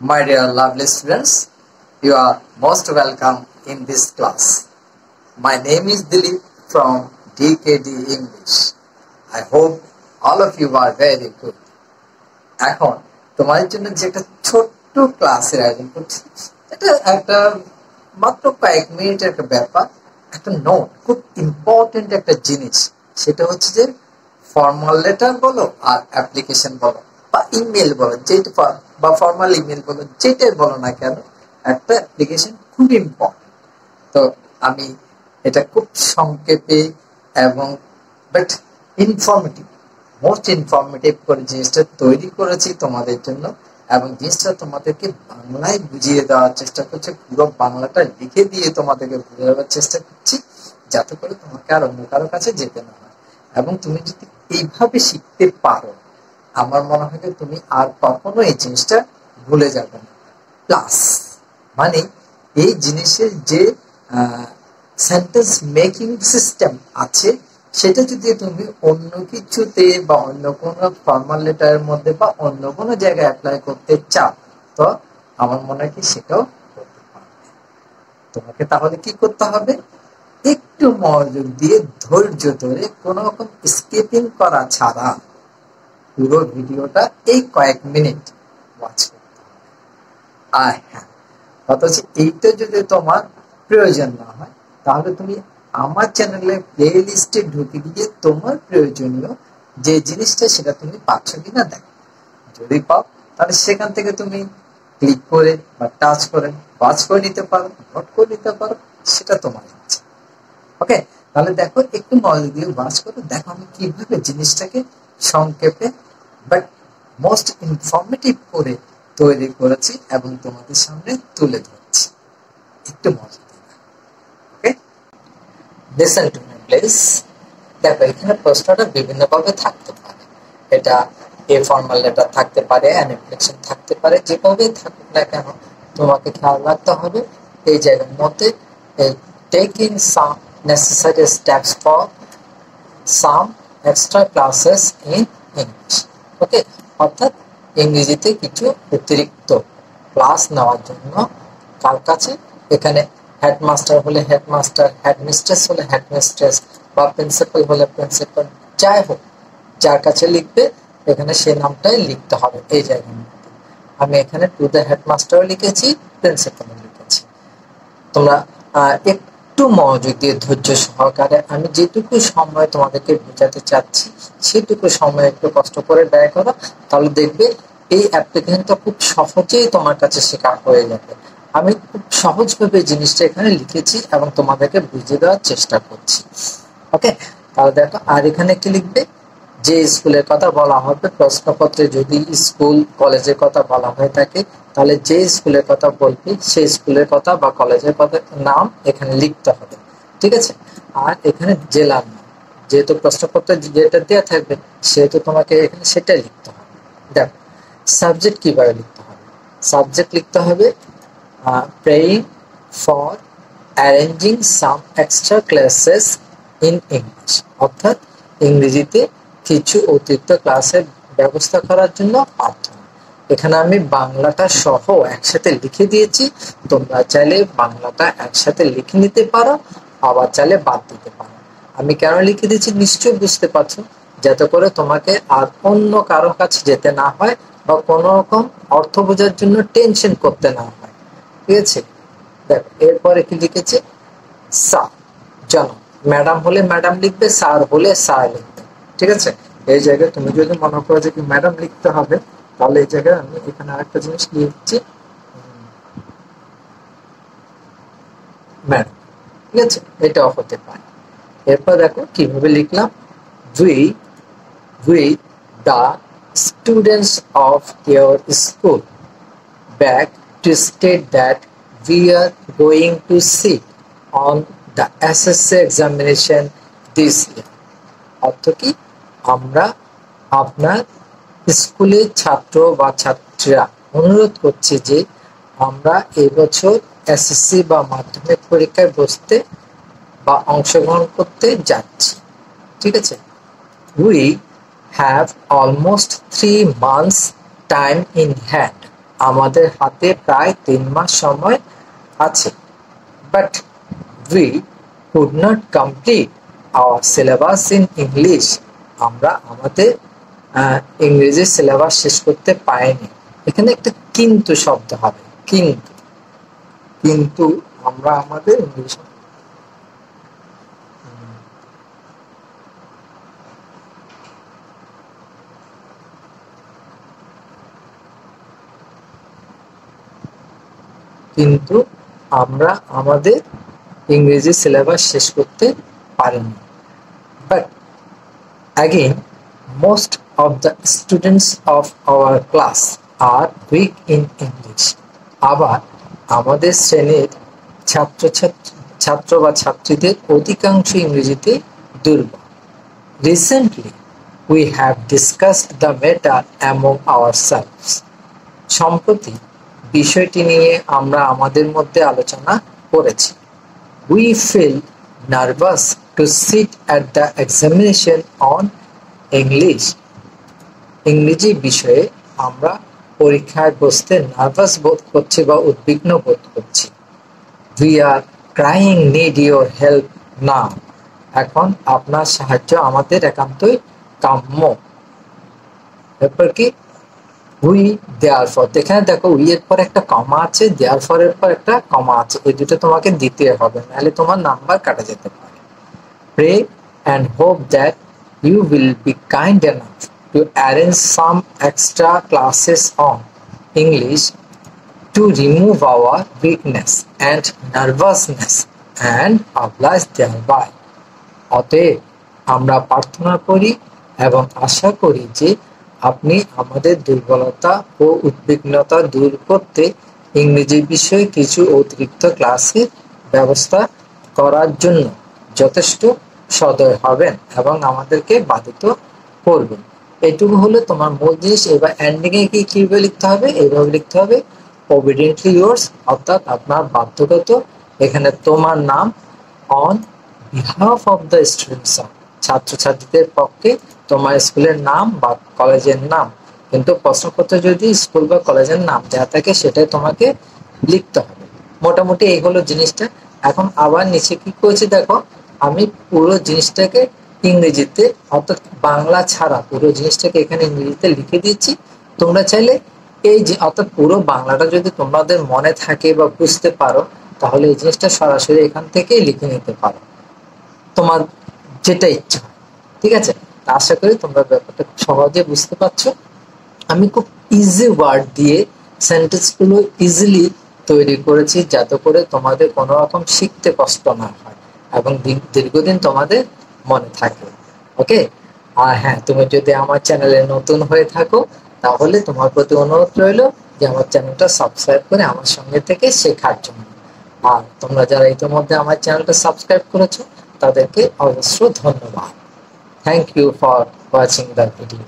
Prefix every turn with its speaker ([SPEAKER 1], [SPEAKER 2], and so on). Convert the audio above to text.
[SPEAKER 1] My dear lovely students, you are most welcome in this class. My name is Dilip from DKD English. I hope all of you are very good. এখন তোমাদের জন্য যে একটা ছোট্ট ক্লাসের আয়োজন করছি, এটা একটা মাত্র কয়েক মিনিটের একটা ব্যাপার, একটা নোট, খুব ইম্পর্টেন্ট একটা জিনিস। সেটা হচ্ছে যে ফর্মাল লেটার বলো আর অ্যাপ্লিকেশন বলো বা ইমেল বলো, যেটা বা ফর্মাল ইমেল বলো, যেটাই বলো না কেন, একটা অ্যাপ্লিকেশন খুব ইম্পর্টেন্ট। তো আমি এটা খুব সংক্ষেপে এবং বাট ইনফরমেটিভ, মোস্ট ইনফরমেটিভ করে জিনিসটা তৈরি করেছি তোমাদের জন্য, এবং জিনিসটা তোমাদেরকে বাংলায় বুঝিয়ে দেওয়ার চেষ্টা করছি, পুরো বাংলাটা লিখে দিয়ে তোমাদেরকে বুঝিয়ে দেওয়ার চেষ্টা করছি, যাতে করে তোমাকে আর অন্য কারো কাছে যেতে না হয়। এবং তুমি যদি এইভাবে শিখতে পারো, আমার মনে হয় তুমি আর কখনো এই জিনিসটা ভুলে যাবে না। প্লাস মানে এই জিনিসের যে সেন্টেন্স মেকিং সিস্টেম আছে, সেটা যদি তুমি অন্য কিছুতে বা অন্য কোনো ফর্মাল লেটারের মধ্যে বা অন্য কোনো জায়গায় অ্যাপ্লাই করতে চাও, তো আমার মনে হয় সেটাও করতে পারবে। তোমাকে তাহলে কি করতে হবে? একটু মনোযোগ দিয়ে ধৈর্য ধরে কোনো রকম স্কিপিং করা ছাড়া পুরো ভিডিওটা এই কয়েক মিনিট ওয়াচ করতে হবে। আর হ্যাঁ, অথচ এইটা যদি তোমার প্রয়োজন না হয়, তাহলে তুমি আমার চ্যানেলে প্লে লিস্টে ঢুকে গিয়ে তোমার প্রয়োজনীয় যে জিনিসটা সেটা তুমি পাচ্ছ কিনা দেখো। যদি পাও, তাহলে সেখান থেকে তুমি ক্লিক করে বা টাচ করে ওয়াচ করে নিতে পারো, নোট করে নিতে পারো, সেটা তোমার ইচ্ছা। ওকে, তাহলে দেখো, একটু মনোযোগ দিয়ে ওয়াচ করো, দেখো আমি কিভাবে জিনিসটাকে সংক্ষেপে বাট মোস্ট ইনফরমেটিভ করে তৈরি করেছি এবং তোমাদের সামনে তুলে ধরছি। একটু মনোযোগ দিয়ে ওকে, লিসেন টু মি প্লিজ। দেখো, এখানে প্রশ্নটা বিভিন্ন ভাবে থাকতে পারে। এটা এ ফর্মাল লেটার থাকতে পারে, অ্যাপ্লিকেশন থাকতে পারে, যেভাবে থাকুক না কেন তোমাকে খেয়াল রাখতে হবে এই জায়গার মধ্যে taking some necessary steps for some extra classes in English. ওকে, অর্থাৎ ইংরেজিতে কিছু অতিরিক্ত ক্লাস নেওয়ার জন্য কার কাছে? এখানে হেডমাস্টার হলে হেডমাস্টার, হেডমিস্ট্রেস হলে হেডমিস্ট্রেস, বা প্রিন্সিপাল হলে প্রিন্সিপাল, যাই হোক যার কাছে লিখবে এখানে সে নামটাই লিখতে হবে এই জায়গার মধ্যে। আমি এখানে টু দ্য হেডমাস্টারও লিখেছি, প্রিন্সিপালও লিখেছি। তোমরা একটু মনোযোগ দিয়ে ধৈর্য সহকারে আমি যেটুকু সময় তোমাদেরকে বোঝাতে চাচ্ছি সেটুকু সময় একটু কষ্ট করে ব্যয় করো, তাহলে দেখবে এই অ্যাপ্লিকেশনটা খুব সহজেই তোমার কাছে শেখা হয়ে যাবে। আমি খুব সহজভাবে জিনিসটা এখানে লিখেছি এবং তোমাদেরকে বুঝিয়ে দেওয়ার চেষ্টা করছি। ওকে, তাহলে দেখো, আর এখানে কি লিখবে? যে স্কুলের কথা বলা হবে প্রশ্নপত্রে, যদি স্কুল কলেজের কথা বলা হয়ে থাকে, তাহলে যে স্কুলের কথা বলবি সেই স্কুলের কথা বা কলেজের কথা নাম এখানে লিখতে হবে, ঠিক আছে? আর এখানে জেলার নাম, যেহেতু প্রশ্নপত্রে যেটা দেওয়া থাকবে সেহেতু তোমাকে এখানে সেটা লিখতে হবে। দেখো, সাবজেক্ট কিভাবে লিখতে হবে? সাবজেক্ট লিখতে হবে praying for arranging some extra classes in English, অর্থাৎ ইংরেজিতে কিছু অতিরিক্ত ক্লাসের ব্যবস্থা করার জন্য প্রার্থনা। এখানে আমি বাংলাটা সহ একসাথে লিখে দিয়েছি, তোমরা চাইলে বাংলাটা একসাথে লিখে নিতে পারো, আবার চাইলে বাদ দিতে পারো। আমি কেন লিখে দিয়েছি নিশ্চয়ই বুঝতে পারছো, যাতে করে তোমাকে আর অন্য কারো কাছে যেতে না হয় বা কোনো রকম অর্থ বোঝার জন্য টেনশন করতে না হয়, ঠিক আছে? দেখো, এরপরে কি লিখেছে? স্যার, জানো, ম্যাডাম হলে ম্যাডাম লিখবে, স্যার হলে স্যার লিখবে, ঠিক আছে? এই জায়গায় তুমি যদি মনে করো যে কি ম্যাডাম লিখতে হবে, তাহলে এই জায়গায় আমি এখানে আরেকটা জিনিস লিখছি, ম্যাডাম, ঠিক আছে? এটাও হতে পারে। এরপর দেখো কিভাবে লিখলাম, we the students of your school back to state that we are going to sit on the SSC examination this year. অর্থ কি? আমরা আপনার স্কুলের ছাত্র বা ছাত্রীরা অনুরোধ করছি যে আমরা এবছর এসএসসি বা মাধ্যমিক পরীক্ষায় বসতে বা অংশগ্রহণ করতে যাচ্ছি, ঠিক আছে? We have almost 3 months time in hand. আমাদের হাতে প্রায় 3 মাস সময় আছে, but we could not complete our syllabus in English. আমরা আমাদের ইংরেজি সিলেবাস শেষ করতে পারিনি। এখানে একটা কিন্তু শব্দ হবে, কিন্তু কিন্তু আমরা আমাদের ইংলিশ কিন্তু আমরা আমাদের ইংরেজি সিলেবাস শেষ করতে পারিনি। But again, most of the students of our class are weak in English. আবার আমাদের শ্রেণীর ছাত্র বা ছাত্রীদের অধিকাংশ ইংরেজিতে দুর্বল। Recently, we have discussed the matter among ourselves. সম্প্রতি বিষয়টি নিয়ে আমরা আমাদের মধ্যে আলোচনা করেছি। We feel nervous to sit at the examination on English. ইংরেজি বিষয়ে আমরা পরীক্ষায় বসতে নার্ভাস বোধ করছি বা উদ্বিগ্ন বোধ করছি। We are crying need your help now. এখন আপনার সাহায্য আমাদের একান্তই কাম্য। এরপর কি we therefore, এখানে দেখো we এর পর একটা কমা আছে, therefore এর পর একটা কমা আছে, এই দুটো তোমাকে দিতে হবে, নাহলে তোমার নাম্বার কাটা যেতে পারে। Pray and hope that you will be kind enough to arrange some extra classes on English to remove our weakness and nervousness and oblige thereby. অতএব আমরা প্রার্থনা করি এবং আশা করি যে আপনি আমাদের দুর্বলতা ও উদ্বিগ্নতা দূর করতে ইংরেজি বিষয়ে কিছু অতিরিক্ত ক্লাসের ব্যবস্থা করার জন্য যথেষ্ট সদয় হবেন এবং আমাদেরকে বাধিত করবেন। এটুকু হলো তোমার মূল জিনিস। এবার এন্ডিং এ কিভাবে লিখতে হবে? এইভাবে লিখতে হবে, obediently yours, অর্থাৎ আপনার বাধ্যগত। এখানে তোমার নাম, on behalf of the students, ছাত্রছাত্রীদের পক্ষে তোমার স্কুলের নাম বা কলেজের নাম, কিন্তু প্রশ্নপত্রে যদি স্কুল বা কলেজের নাম দেওয়া থাকে সেটাই তোমাকে লিখতে হবে। মোটামুটি এই হলো জিনিসটা। এখন আবার নিচে কি করেছি দেখো, আমি পুরো জিনিসটাকে ইংরেজিতে অর্থাৎ বাংলা ছাড়া পুরো জিনিসটাকে এখানে ইংরেজিতে লিখে দিচ্ছি। তোমরা চাইলে এই যে অর্থাৎ পুরো বাংলাটা যদি তোমাদের মনে থাকে বা বুঝতে পারো তাহলে এই জিনিসটা সরাসরি এখান থেকে লিখে নিতে পারো, তোমার যেটা ইচ্ছা। ঠিক আছে, আশা করি তোমরা ব্যাপারটা সহজে বুঝতে পারছো। আমি খুব ইজি ওয়ার্ড দিয়ে সেন্টেন্সগুলো ইজিলি তৈরি করেছি যাতে করে তোমাদের কোনো রকম শিখতে কষ্ট না হয় এবং দীর্ঘদিন তোমাদের মনে থাকে। ওকে, আর হ্যাঁ, তুমি যদি আমার চ্যানেলে নতুন হয়ে থাকো তাহলে তোমার প্রতি অনুরোধ রইল যে আমার চ্যানেলটা সাবস্ক্রাইব করে আমার সঙ্গে থেকে শেখার জন্য। আর তোমরা যারা ইতিমধ্যে আমার চ্যানেলটা সাবস্ক্রাইব করেছো তাদেরকে অবশ্য ধন্যবাদ। Thank you for watching the video.